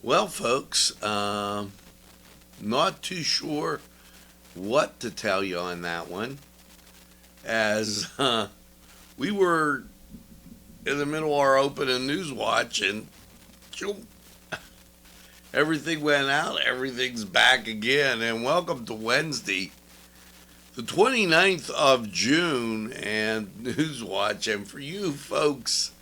Well, folks, not too sure what to tell you on that one, as we were in the middle of our opening news watch and choom, everything went out, everything's back again. And welcome to Wednesday, the 29th of June, and Newswatch. And for you folks,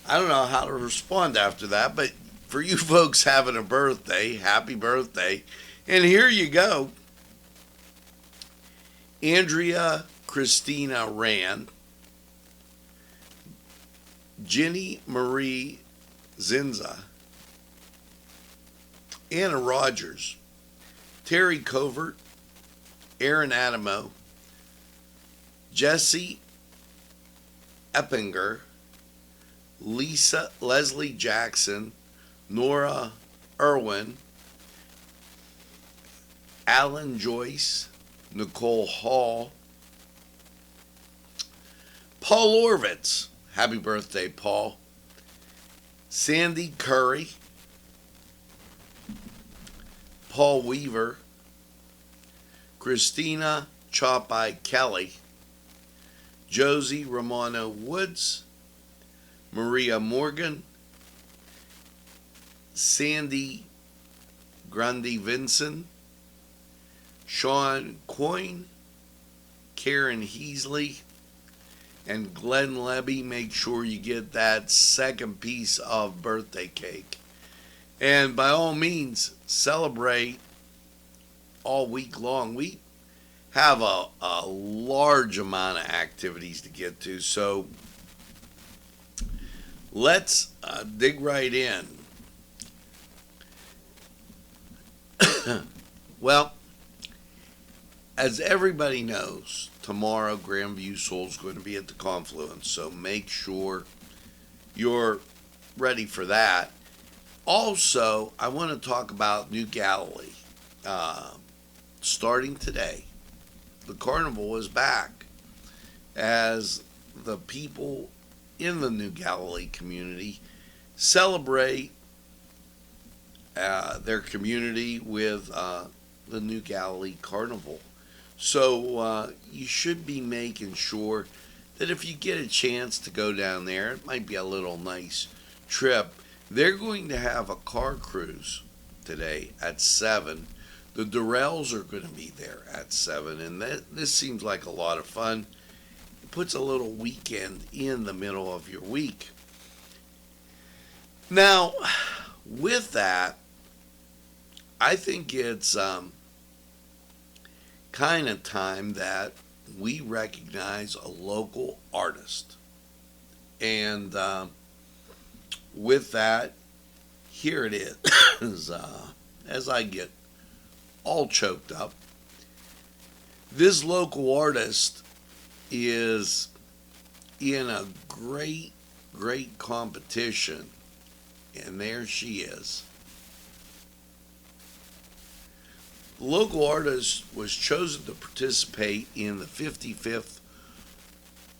I don't know how to respond after that, but for you folks having a birthday, happy birthday. And here you go. Andrea Christina Rand, Jenny Marie Zinza, Anna Rogers, Terry Covert, Aaron Adamo, Jesse Eppinger, Leslie Jackson, Nora Irwin, Alan Joyce, Nicole Hall, Paul Orvitz, happy birthday, Paul, Sandy Curry, Paul Weaver, Christina Chop-Eye Kelly, Josie Romano Woods, Maria Morgan, Sandy Grundy Vinson, Sean Coyne, Karen Heasley, and Glenn Levy. Make sure you get that second piece of birthday cake. And by all means, celebrate all week long. We have a large amount of activities to get to, so let's dig right in. Well, as everybody knows, tomorrow Grandview Soul is going to be at the Confluence, so make sure you're ready for that. Also, I want to talk about New Galilee. Starting today, the carnival is back as the people in the New Galilee community celebrate their community with the New Galilee Carnival. So you should be making sure that if you get a chance to go down there, it might be a little nice trip. They're going to have a car cruise today at 7. The Durrells are going to be there at 7, and this seems like a lot of fun. It puts a little weekend in the middle of your week. Now, with that, I think it's kind of time that we recognize a local artist. And with that, here it is. As I get all choked up, this local artist is in a great competition. And there she is. The local artist was chosen to participate in the 55th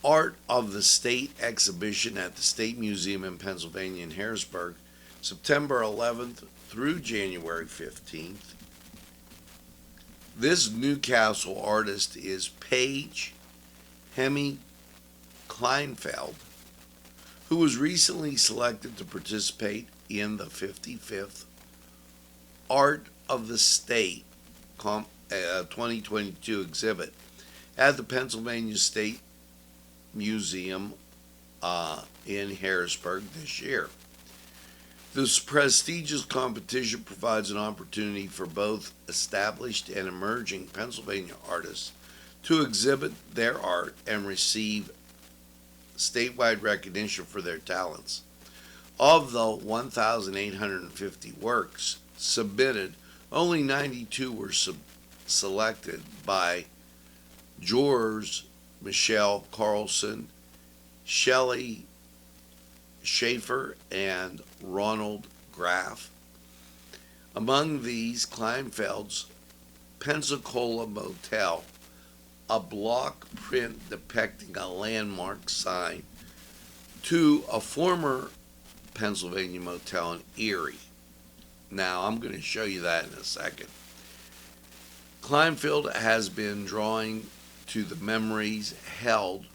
Art of the State exhibition at the State Museum in Pennsylvania in Harrisburg, September 11th through January 15th. This Newcastle artist is Paige Hemi Kleinfeld, who was recently selected to participate in the 55th Art of the State 2022 exhibit at the Pennsylvania State Museum in Harrisburg this year. This prestigious competition provides an opportunity for both established and emerging Pennsylvania artists to exhibit their art and receive statewide recognition for their talents. Of the 1,850 works submitted, only 92 were selected by George Michelle Carlson, Shelley Schaefer, and Ronald Graff. Among these, Kleinfeld's Pensacola Motel, a block print depicting a landmark sign, to a former Pennsylvania motel in Erie. Now, I'm going to show you that in a second. Kleinfield has been drawing to the memories held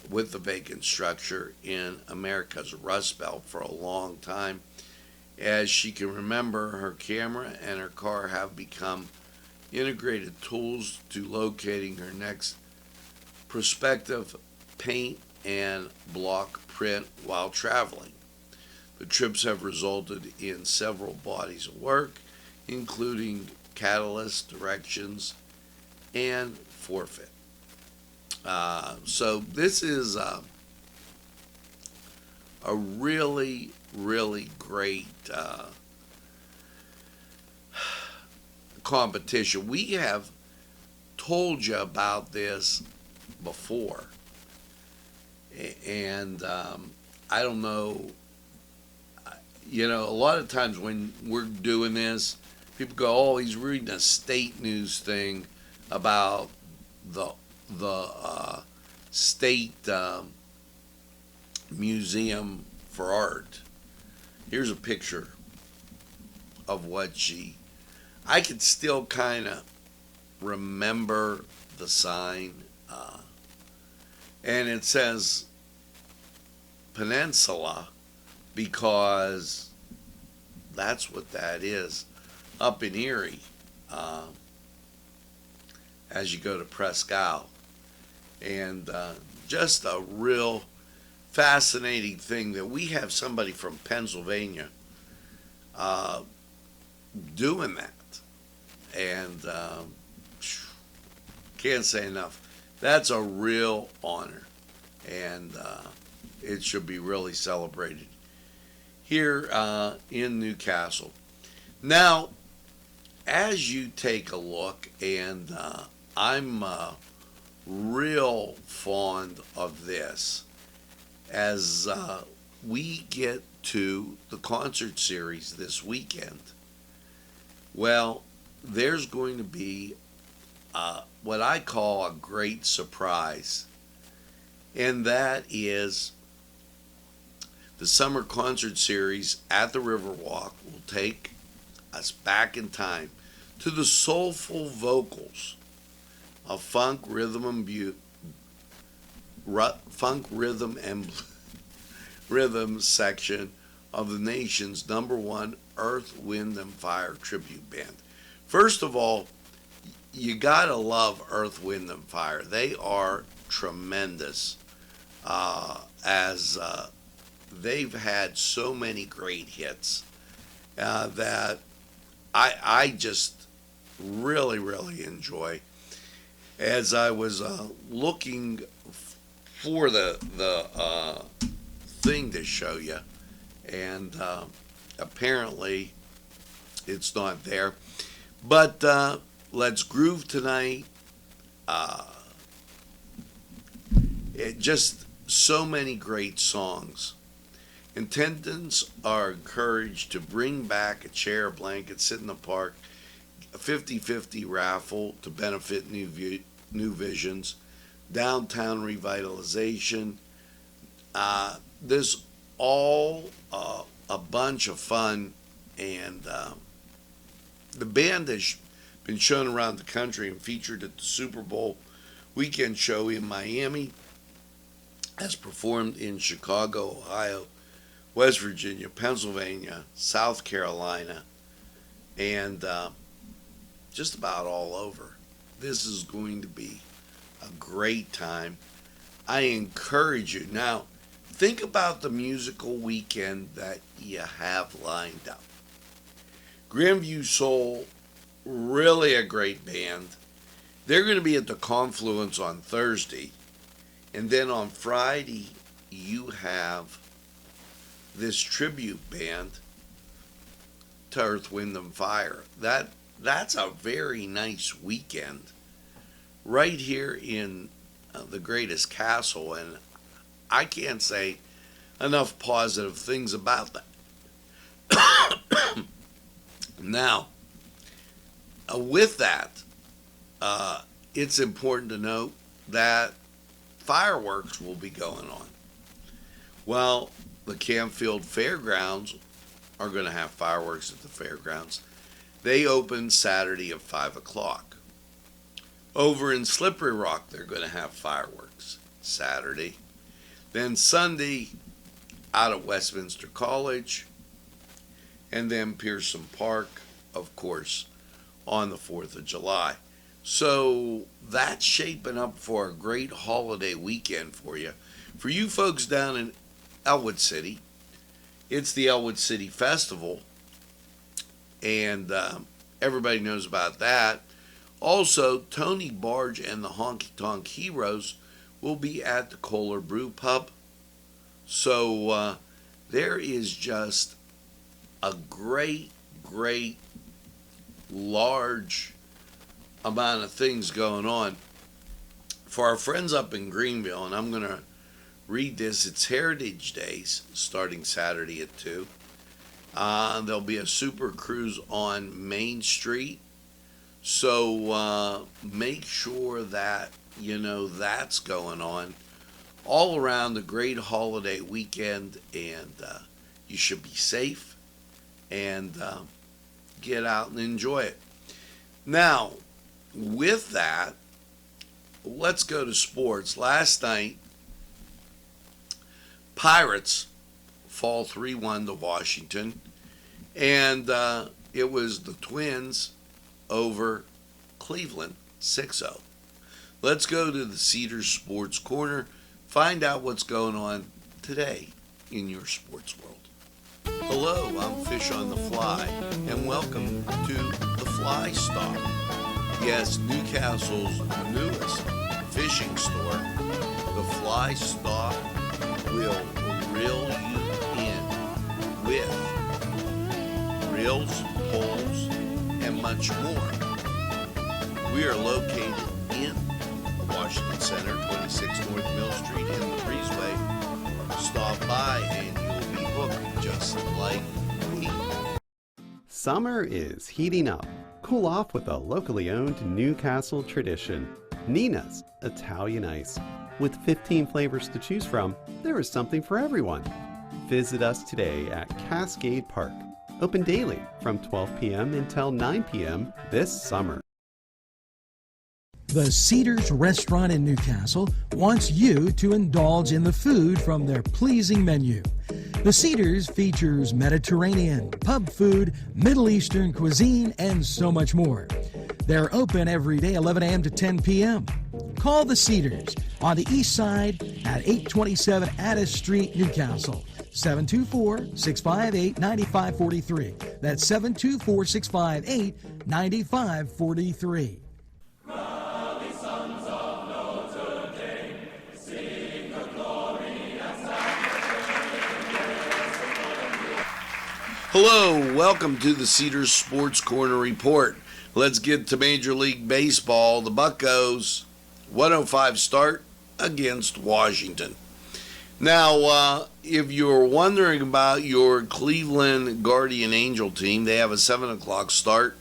with the vacant structure in America's Rust Belt for a long time. As she can remember, her camera and her car have become integrated tools to locating her next prospective paint and block print while traveling. The trips have resulted in several bodies of work, including catalyst, directions, and forfeit. So this is a really, really great competition. We have told you about this before, and I don't know. A lot of times when we're doing this, people go, "Oh, he's reading a state news thing about the state museum for art." Here's a picture of what I could still kind of remember the sign, and it says Peninsula because that's what that is up in Erie as you go to Presque Isle. And just a real fascinating thing that we have somebody from Pennsylvania doing that. And can't say enough. That's a real honor. And it should be really celebrated here in Newcastle. Now, as you take a look, and I'm real fond of this, as we get to the concert series this weekend, well, there's going to be what I call a great surprise, and that is the summer concert series at the Riverwalk will take us back in time to the soulful vocals of funk, rhythm, and rhythm section of the nation's #1 Earth, Wind, and Fire tribute band. First of all, you gotta love Earth, Wind, and Fire. They are tremendous, as they've had so many great hits that I just really, really enjoy. As I was looking for the thing to show you, and apparently it's not there. But let's groove tonight. Just so many great songs. Attendants are encouraged to bring back a chair, a blanket, sit in the park, a 50-50 raffle to benefit New Visions, downtown revitalization. There's all a bunch of fun, and the band has been shown around the country and featured at the Super Bowl weekend show in Miami, has performed in Chicago, Ohio, West Virginia, Pennsylvania, South Carolina, and just about all over. This is going to be a great time. I encourage you. Now, think about the musical weekend that you have lined up. Grandview Soul, really a great band. They're going to be at the Confluence on Thursday. And then on Friday, you have this tribute band to Earth, Wind, and Fire. That's a very nice weekend right here in the greatest castle, and I can't say enough positive things about that. Now, with that, it's important to note that fireworks will be going on. Well, the Campfield Fairgrounds are going to have fireworks at the fairgrounds. They open Saturday at 5 o'clock. Over in Slippery Rock, they're going to have fireworks Saturday. Then Sunday, out at Westminster College. And then Pearson Park, of course, on the 4th of July. So that's shaping up for a great holiday weekend for you. For you folks down in Elwood City, it's the Elwood City Festival, and everybody knows about that. Also, Tony Barge and the Honky Tonk Heroes will be at the Kohler Brew Pub. So there is just a great, large amount of things going on. For our friends up in Greenville, and I'm going to read this, it's Heritage Days starting Saturday at 2. There'll be a super cruise on Main Street. So make sure that you know that's going on all around the great holiday weekend, and you should be safe and get out and enjoy it. Now, with that, let's go to sports. Last night, Pirates fall 3-1 to Washington, and it was the Twins over Cleveland 6-0. Let's go to the Cedars Sports Corner, find out what's going on today in your sports world. Hello, I'm Fish on the Fly, and welcome to the Fly Stop. Yes, Newcastle's newest fishing store. The Fly Stop will reel you in with reels, poles, and much more. We are located in Washington Center, 26 North Mill Street in the Breezeway. Stop by and you'll be hooked just like me. Summer is heating up. Cool off with a locally owned Newcastle tradition, Nina's Italian Ice. With 15 flavors to choose from, there is something for everyone. Visit us today at Cascade Park. Open daily from 12 p.m. until 9 p.m. this summer. The Cedars Restaurant in Newcastle wants you to indulge in the food from their pleasing menu. The Cedars features Mediterranean, pub food, Middle Eastern cuisine, and so much more. They're open every day 11 a.m. to 10 p.m. Call the Cedars on the east side at 827 Addis Street, Newcastle. 724-658-9543. That's 724-658-9543. Hello, welcome to the Cedars Sports Corner Report. Let's get to Major League Baseball. The Buccos, 105 start against Washington. Now, if you're wondering about your Cleveland Guardian Angel team, they have a 7 o'clock start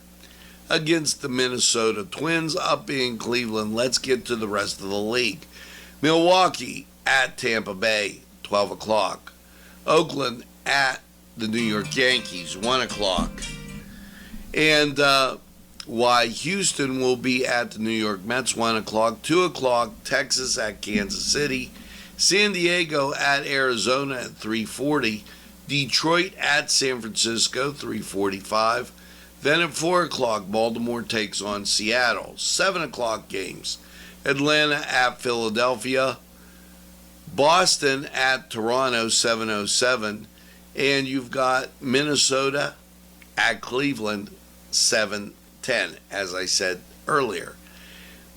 against the Minnesota Twins up in Cleveland. Let's get to the rest of the league. Milwaukee at Tampa Bay, 12 o'clock. Oakland at the New York Yankees, 1 o'clock. And Houston will be at the New York Mets, 1 o'clock. 2 o'clock, Texas at Kansas City. San Diego at Arizona at 3:40. Detroit at San Francisco, 3:45. Then at 4 o'clock, Baltimore takes on Seattle. 7 o'clock games. Atlanta at Philadelphia. Boston at Toronto, 7:07. And you've got Minnesota at Cleveland, 7:10, as I said earlier.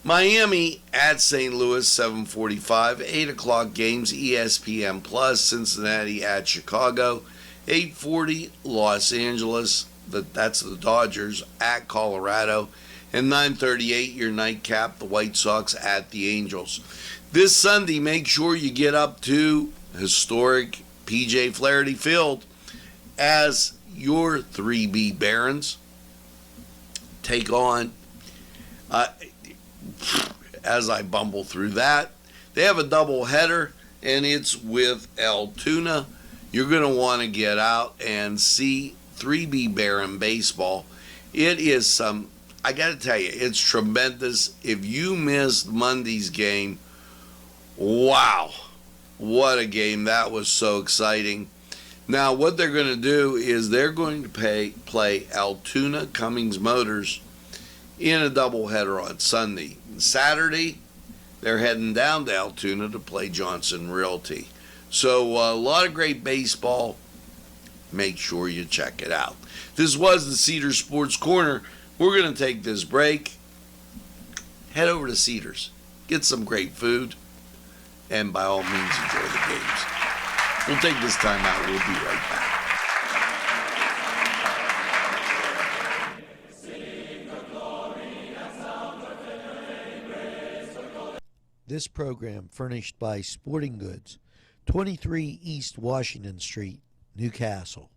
Miami at St. Louis, 7:45. 8 o'clock games, ESPN Plus. Cincinnati at Chicago, 8:40. Los Angeles, that's the Dodgers, at Colorado. And 9:38, your nightcap, the White Sox at the Angels. This Sunday, make sure you get up to historic P.J. Flaherty Field as your 3B Barons take on, as I bumble through that, they have a double header, and it's with Altoona you're going to want to get out and see 3B Bear in baseball. It is some, I got to tell you, it's tremendous. If you missed Monday's game, wow, what a game. That was so exciting. Now, what they're going to do is they're going to play Altoona Cummings Motors in a doubleheader on Sunday. Saturday, they're heading down to Altoona to play Johnson Realty. So a lot of great baseball. Make sure you check it out. This was the Cedars Sports Corner. We're going to take this break. Head over to Cedars. Get some great food. And by all means, enjoy the games. We'll take this time out. We'll be right back. This program furnished by Sporting Goods, 23 East Washington Street, Newcastle.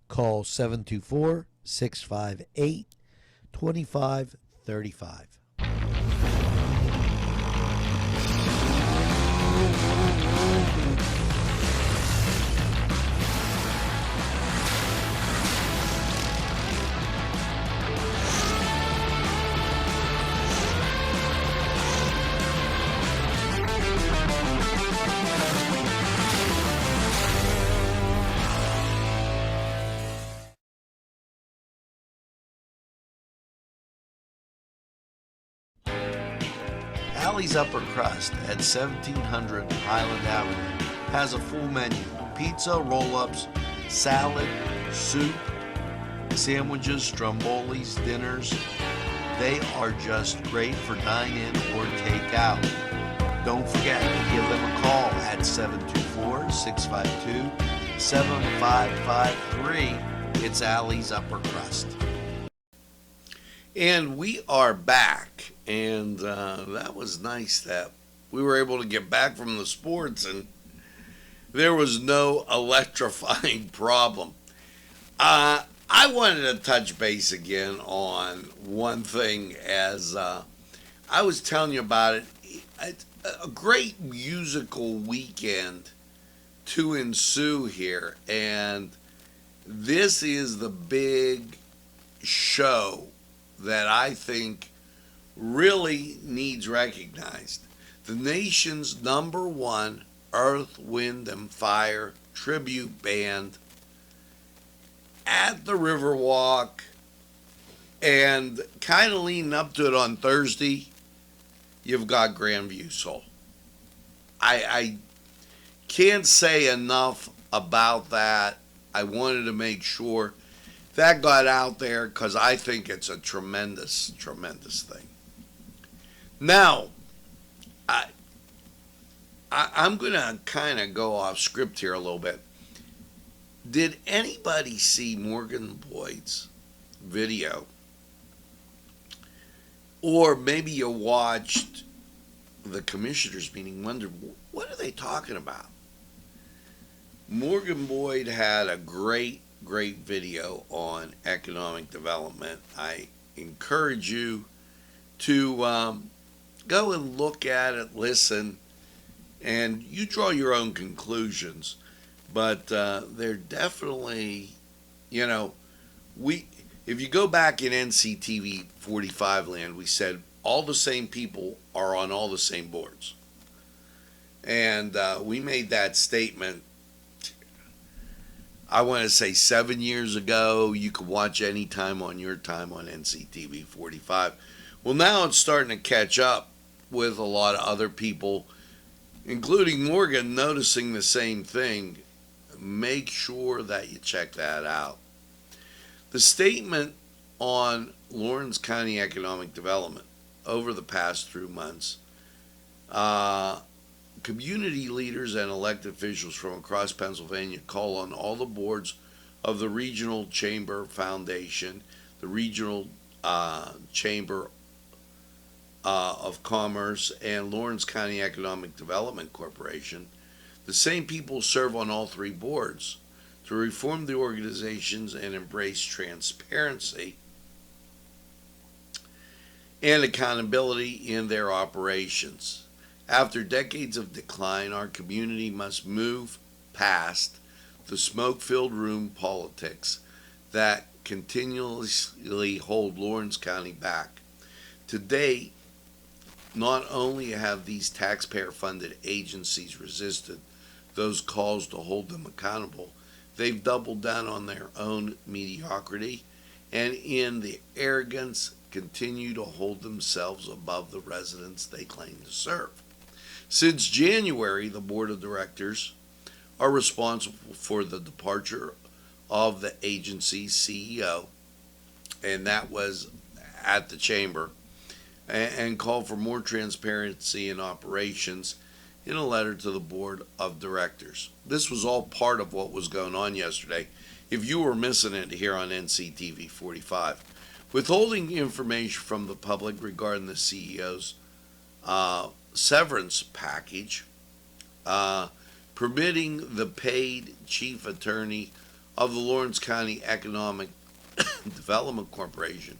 Call 724-658-2535. Alley's Upper Crust at 1700 Highland Avenue has a full menu: pizza, roll-ups, salad, soup, sandwiches, strombolis, dinners. They are just great for dine-in or take-out. Don't forget to give them a call at 724-652-7553. It's Alley's Upper Crust. And we are back, and that was nice that we were able to get back from the sports and there was no electrifying problem. I wanted to touch base again on one thing, as I was telling you about it. A great musical weekend to ensue here, and this is the big show that I think really needs recognized. The nation's #1 Earth, Wind, and Fire tribute band at the Riverwalk, and kind of leading up to it on Thursday, you've got Grandview Soul. I can't say enough about that. I wanted to make sure that got out there because I think it's a tremendous, tremendous thing. Now, I'm going to kind of go off script here a little bit. Did anybody see Morgan Boyd's video? Or maybe you watched the commissioners meeting, wondered, what are they talking about? Morgan Boyd had a great video on economic development. I encourage you to go and look at it, listen, and you draw your own conclusions. But they're definitely, if you go back in NCTV45 land, we said all the same people are on all the same boards. And we made that statement, I want to say 7 years ago. You could watch any time on your time on NCTV45. Well, now it's starting to catch up with a lot of other people, including Morgan, noticing the same thing. Make sure that you check that out. The statement on Lawrence County economic development over the past 3 months, community leaders and elected officials from across Pennsylvania call on all the boards of the Regional Chamber Foundation, the Regional Chamber of Commerce, and Lawrence County Economic Development Corporation. The same people serve on all 3 boards to reform the organizations and embrace transparency and accountability in their operations. After decades of decline, our community must move past the smoke-filled room politics that continuously hold Lawrence County back. To date, not only have these taxpayer-funded agencies resisted those calls to hold them accountable, they've doubled down on their own mediocrity and in the arrogance continue to hold themselves above the residents they claim to serve. Since January, the board of directors are responsible for the departure of the agency's CEO, and that was at the chamber, and called for more transparency in operations in a letter to the board of directors. This was all part of what was going on yesterday. If you were missing it here on NCTV45, withholding information from the public regarding the CEO's severance package, permitting the paid chief attorney of the Lawrence County Economic Development Corporation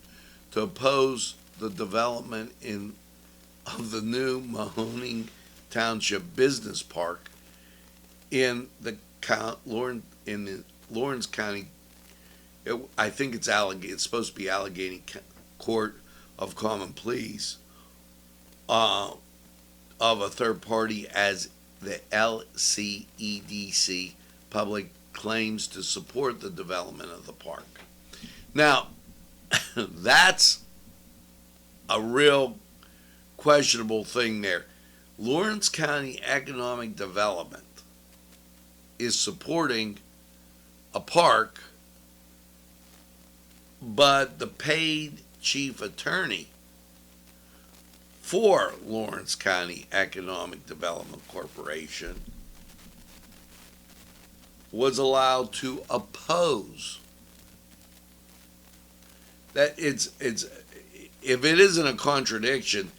to oppose the development of the new Mahoning Township Business Park in the Lawrence County. I think it's supposed to be Allegheny Court of Common Pleas of a third party, as the LCEDC public claims to support the development of the park. Now, that's a real questionable thing there. Lawrence County Economic Development is supporting a park, but the paid chief attorney for Lawrence County Economic Development Corporation was allowed to oppose. That if it isn't a contradiction,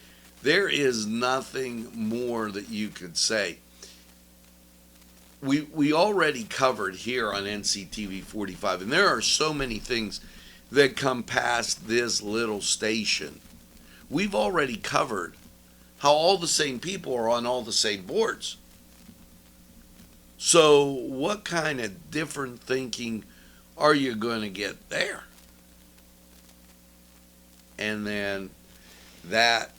there is nothing more that you could say. We already covered here on NCTV45, and there are so many things that come past this little station. We've already covered how all the same people are on all the same boards. So what kind of different thinking are you going to get there? And then that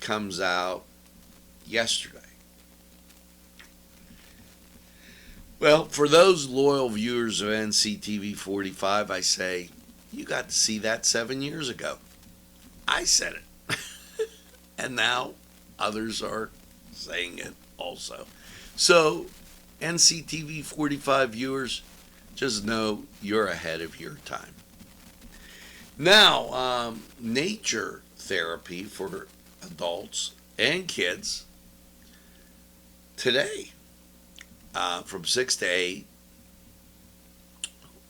comes out yesterday. Well, for those loyal viewers of NCTV45, I say, you got to see that 7 years ago. I said it. And now others are saying it also. So, NCTV45 viewers, just know you're ahead of your time. Now, nature therapy for adults and kids today from 6 to 8,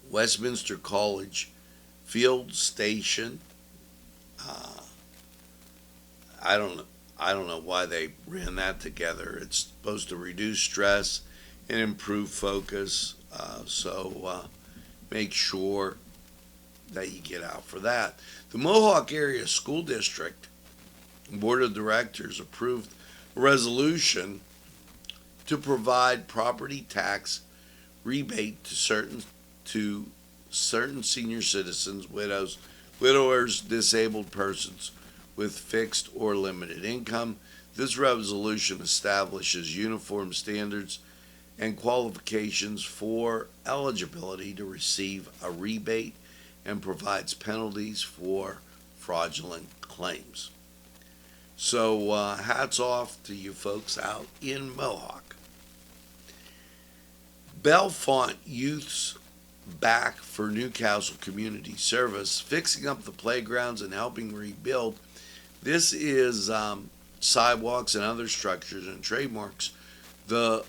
Westminster College Field Station. I don't know why they ran that together. It's supposed to reduce stress and improve focus. So make sure that you get out for that. The Mohawk Area School District Board of Directors approved a resolution to provide property tax rebate to certain senior citizens, widows, widowers, disabled persons with fixed or limited income. This resolution establishes uniform standards and qualifications for eligibility to receive a rebate and provides penalties for fraudulent claims. So hats off to you folks out in Mohawk. Bellefonte Youth's back for Newcastle Community Service, fixing up the playgrounds and helping rebuild. This is sidewalks and other structures and trademarks. A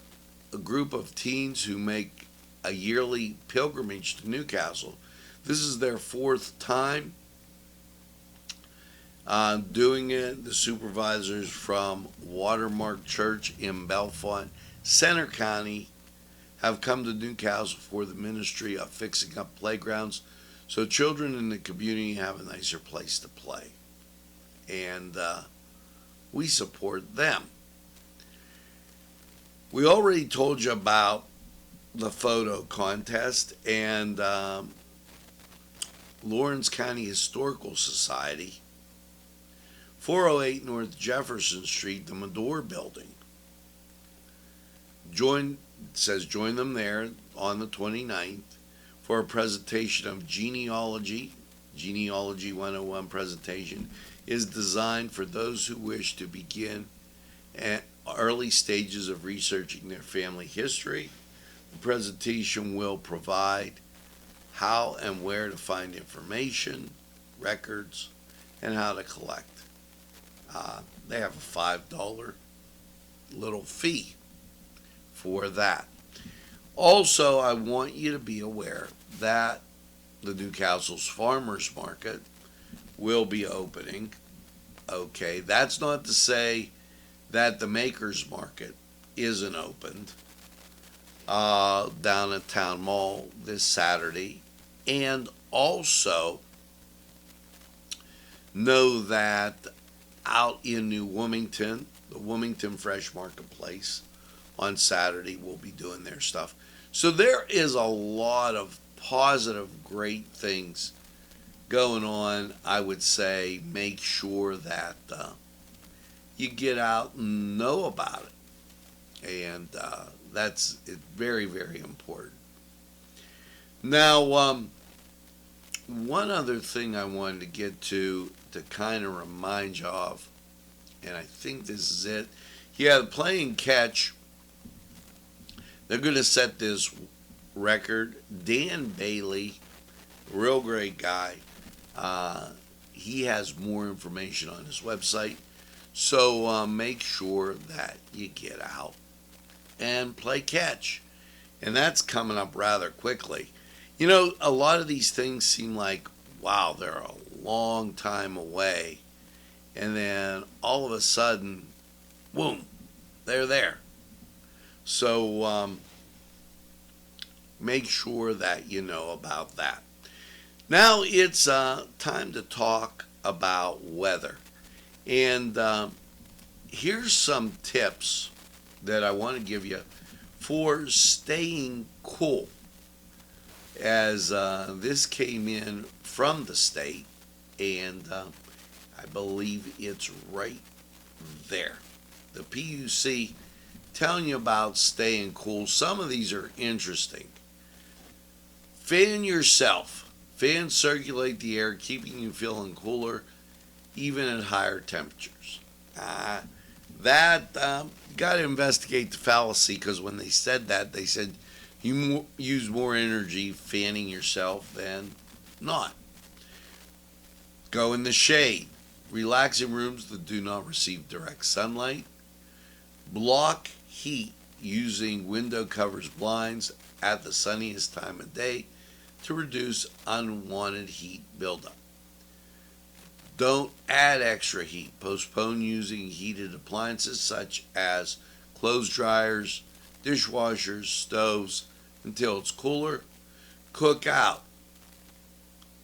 group of teens who make a yearly pilgrimage to Newcastle. This is their fourth time doing it. The supervisors from Watermark Church in Bellefonte, Center County, have come to Newcastle for the ministry of fixing up playgrounds so children in the community have a nicer place to play. And we support them. We already told you about the photo contest, and Lawrence County Historical Society, 408 North Jefferson Street, the Medore Building. Join them there on the 29th for a presentation of Genealogy 101 presentation is designed for those who wish to begin at early stages of researching their family history. The presentation will provide how and where to find information, records, and how to collect. They have a $5 little fee for that. Also, I want you to be aware that the Newcastle's Farmers Market will be opening. Okay, that's not to say that the Makers Market isn't opened down at Town Mall this Saturday. And also know that out in New Wilmington, the Wilmington Fresh Marketplace on Saturday will be doing their stuff. So there is a lot of positive, great things going on. I would say make sure that you get out and know about it. And that's very, very important. Now, one other thing I wanted to get to kind of remind you of, and I think this is it. Yeah, the Playing Catch, they're going to set this record. Dan Bailey, real great guy. He has more information on his website. So make sure that you get out and play catch. And that's coming up rather quickly. You know, a lot of these things seem like, wow, they're a long time away. And then all of a sudden, boom, they're there. So make sure that you know about that. Now it's time to talk about weather. And here's some tips that I want to give you for staying cool. As this came in from the state, and I believe it's right there. The PUC telling you about staying cool. Some of these are interesting. Fan yourself. Fans circulate the air, keeping you feeling cooler, even at higher temperatures. That got to investigate the fallacy, because when they said that, they said you use more energy fanning yourself than not. Go in the shade. Relax in rooms that do not receive direct sunlight. Block heat using window covers, blinds at the sunniest time of day to reduce unwanted heat buildup. Don't add extra heat. Postpone using heated appliances such as clothes dryers, dishwashers, stoves until it's cooler. Cook out.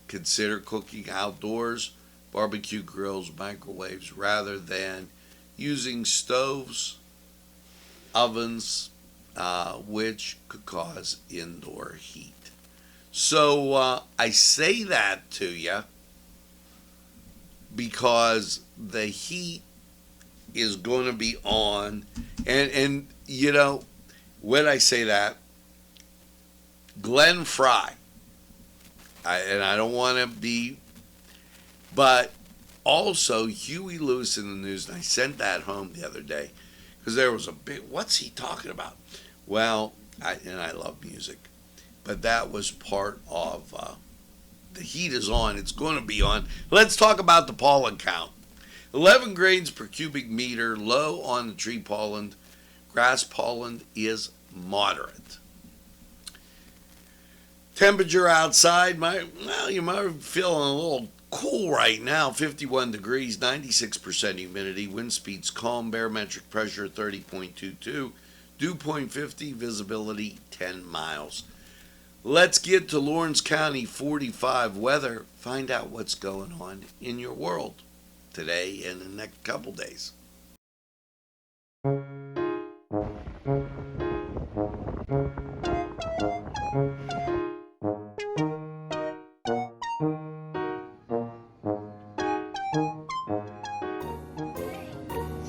Consider cooking outdoors, barbecue grills, microwaves, rather than using stoves, ovens, which could cause indoor heat. So I say that to you because the heat is going to be on. And you know, when I say that, Glenn Fry, and I don't want to be, but also Huey Lewis in the news, and I sent that home the other day because there was a big, what's he talking about? Well, I love music, but that was part of the heat is on. It's going to be on. Let's talk about the pollen count. 11 grains per cubic meter, low on the tree pollen. Grass pollen is moderate. Temperature outside, you might be feeling a little cool right now. 51 degrees, 96% humidity. Wind speeds calm. Barometric pressure 30.22. Dew point 50. Visibility 10 miles. Let's get to Lawrence County 45 weather. Find out what's going on in your world today and the next couple days.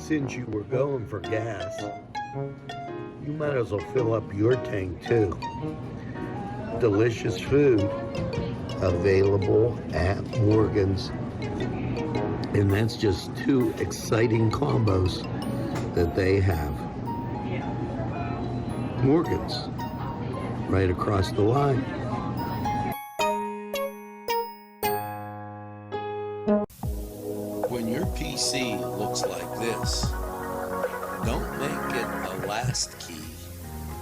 since you were going for gas, you might as well fill up your tank too. Delicious food available at Morgan's. And that's just two exciting combos that they have. Morgan's, right across the line. When your PC looks like this, don't make it a last key.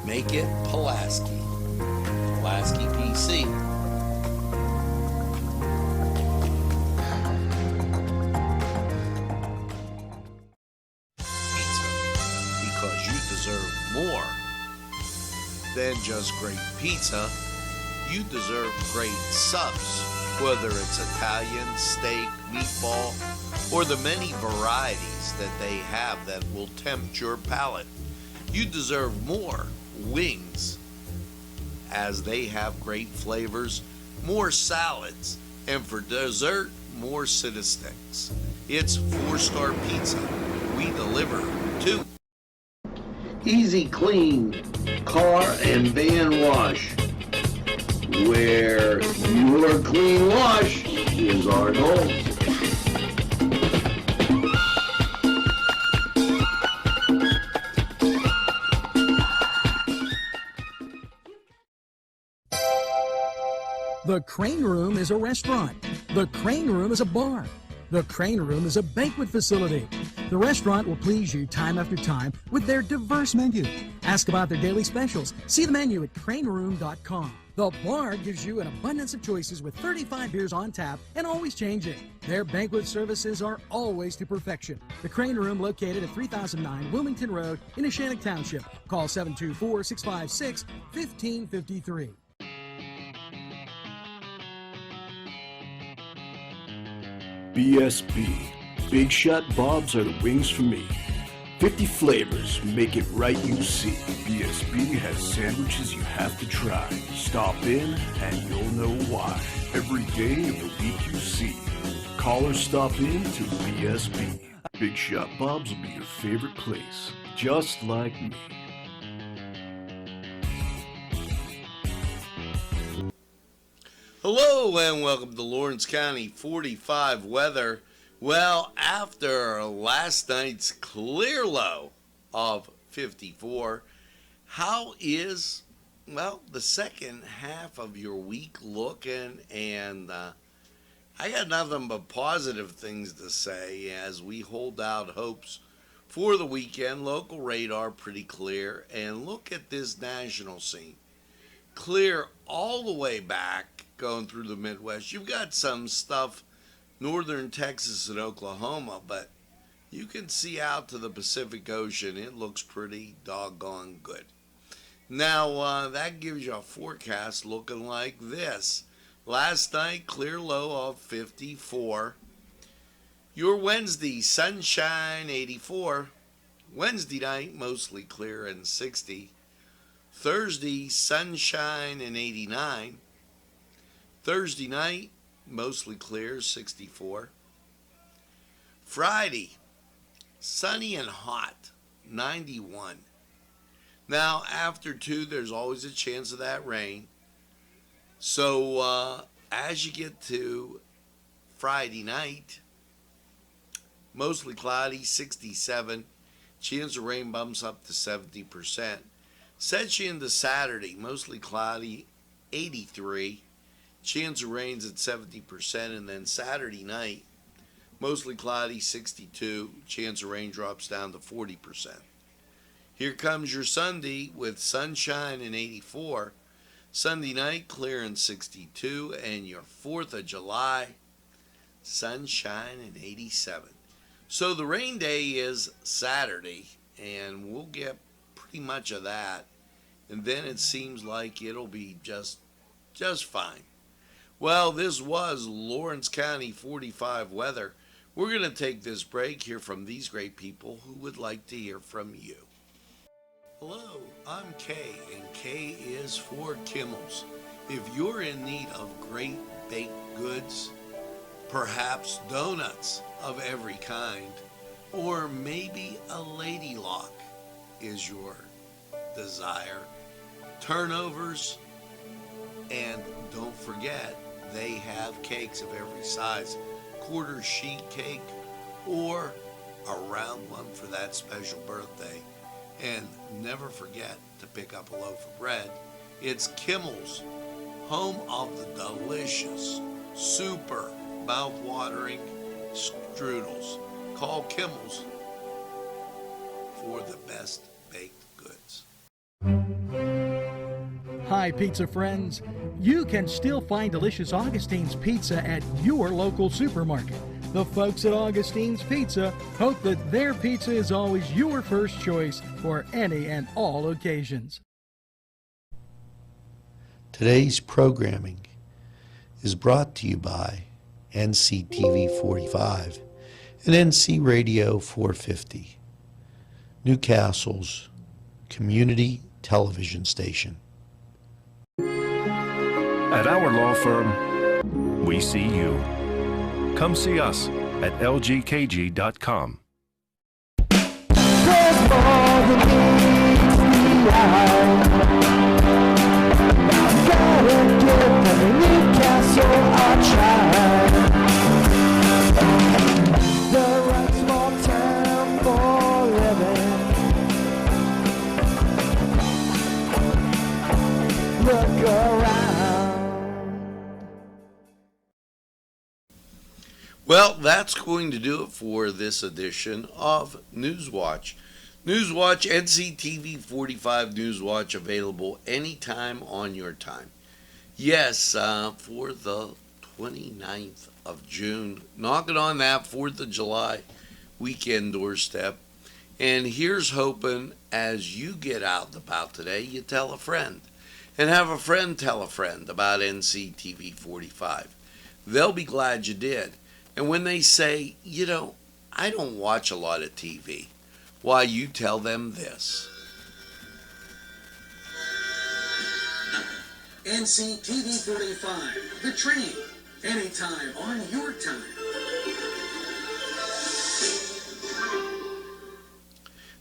Make it Pulaski. Pulaski PC. Pizza. Because you deserve more than just great pizza. You deserve great subs. Whether it's Italian, steak, meatball, or the many varieties that they have that will tempt your palate. You deserve more wings, as they have great flavors, more salads, and for dessert, more Cita Sticks. It's 4-star pizza. We deliver too. Easy Clean Car and Van Wash, where your clean wash is our goal. The Crane Room is a restaurant. The Crane Room is a bar. The Crane Room is a banquet facility. The restaurant will please you time after time with their diverse menu. Ask about their daily specials. See the menu at craneroom.com. The bar gives you an abundance of choices with 35 beers on tap and always changing. Their banquet services are always to perfection. The Crane Room, located at 3009 Wilmington Road in Neshannock Township. Call 724-656-1553. BSB. Big Shot Bobs are the wings for me. 50 flavors, make it right, you see. BSB has sandwiches you have to try. Stop in and you'll know why. Every day of the week you see. Call or stop in to BSB. Big Shot Bobs will be your favorite place, just like me. Hello and welcome to Lawrence County 45 weather. Well, after last night's clear low of 54, how is, the second half of your week looking? And I got nothing but positive things to say as we hold out hopes for the weekend. Local radar pretty clear, and look at this national scene. Clear all the way back going through the Midwest. You've got some stuff northern Texas and Oklahoma, but you can see out to the Pacific Ocean. It looks pretty doggone good. Now, that gives you a forecast looking like this. Last night, clear low of 54. Your Wednesday, sunshine 84. Wednesday night, mostly clear and 60. Thursday, sunshine and 89. Thursday night, mostly clear, 64. Friday, sunny and hot, 91. Now, after 2, there's always a chance of that rain. So, as you get to Friday night, mostly cloudy, 67. Chance of rain bumps up to 70%. Sets you into Saturday, mostly cloudy, 83. Chance of rains at 70%, and then Saturday night, mostly cloudy, 62. Chance of rain drops down to 40%. Here comes your Sunday with sunshine and 84. Sunday night, clear and 62. And your 4th of July, sunshine and 87. So the rain day is Saturday, and we'll get pretty much of that. And then it seems like it'll be just fine. Well, this was Lawrence County 45 weather. We're going to take this break, hear from these great people who would like to hear from you. Hello, I'm Kay, and K is for Kimmel's. If you're in need of great baked goods, perhaps donuts of every kind, or maybe a lady lock is your desire. Turnovers, and don't forget, they have cakes of every size. Quarter sheet cake or a round one for that special birthday. And never forget to pick up a loaf of bread. It's Kimmel's, home of the delicious, super mouth-watering strudels. Call Kimmel's for the best baked goods. Hi, pizza friends. You can still find delicious Augustine's Pizza at your local supermarket. The folks at Augustine's Pizza hope that their pizza is always your first choice for any and all occasions. Today's programming is brought to you by Nctv45 and NC Radio 450, Newcastle's community television station. At our law firm, we see you. Come see us at lgkg.com. Look around. Well, that's going to do it for this edition of Newswatch. Newswatch, NCTV45 Newswatch, available anytime on your time. Yes, for the 29th of June, knocking on that 4th of July weekend doorstep. And here's hoping as you get out and about today, you tell a friend. And have a friend tell a friend about NCTV45. They'll be glad you did. And when they say, I don't watch a lot of TV, why, you tell them this. NCTV45, the train, anytime on your time.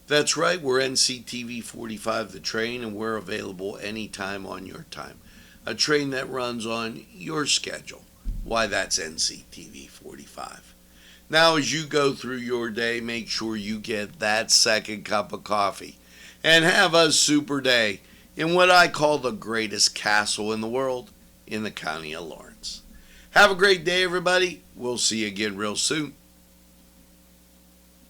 That's right, we're NCTV45, the train, and we're available anytime on your time. A train that runs on your schedule. Why, that's NCTV45. Now, as you go through your day, make sure you get that second cup of coffee and have a super day in what I call the greatest castle in the world, in the county of Lawrence. Have a great day, everybody. We'll see you again real soon.